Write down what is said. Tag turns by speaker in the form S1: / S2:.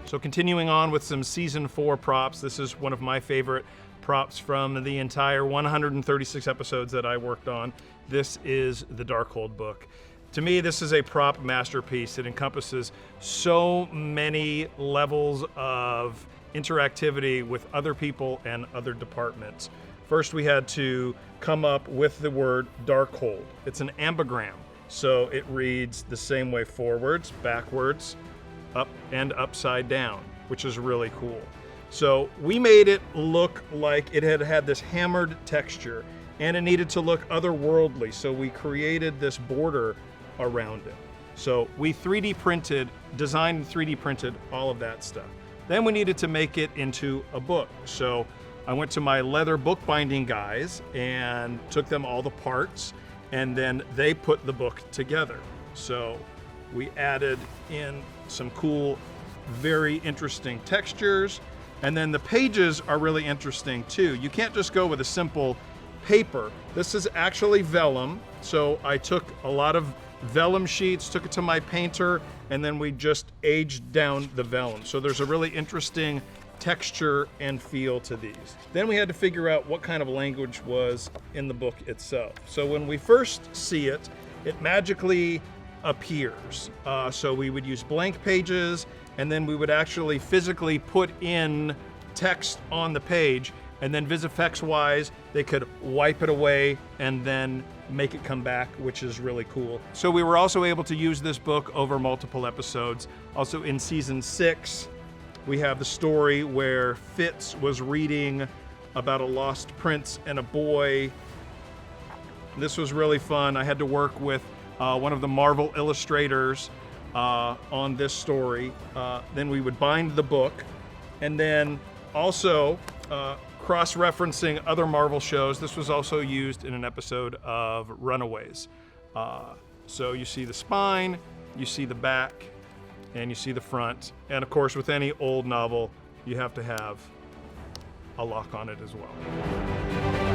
S1: So continuing on with some season 4 props, this is one of my favorite props from the entire 136 episodes that I worked on. This is the Darkhold book. To me, this is a prop masterpiece. It encompasses so many levels of interactivity with other people and other departments. First, we had to come up with the word Darkhold. It's an ambigram, so it reads the same way forwards, backwards, up and upside down, which is really cool. So we made it look like it had this hammered texture, and it needed to look otherworldly, so we created this border around it. So we 3D printed, designed and 3D printed all of that stuff. Then we needed to make it into a book. So I went to my leather bookbinding guys and took them all the parts, and then they put the book together. So we added in some cool, very interesting textures, and then the pages are really interesting too. You can't just go with a simple paper. This is actually vellum, so I took a lot of vellum sheets, took it to my painter, and then we just aged down the vellum. So there's a really interesting texture and feel to these. Then we had to figure out what kind of language was in the book itself. So when we first see it, it magically appears. So we would use blank pages, and then we would actually physically put in text on the page, and then VisFX wise, they could wipe it away and then make it come back, which is really cool. So we were also able to use this book over multiple episodes. Also in season 6, we have the story where Fitz was reading about a lost prince and a boy. This was really fun. I had to work with one of the Marvel illustrators on this story. Then we would bind the book, and then also cross-referencing other Marvel shows. This was also used in an episode of Runaways. So you see the spine, you see the back, and you see the front. And of course, with any old novel, you have to have a lock on it as well.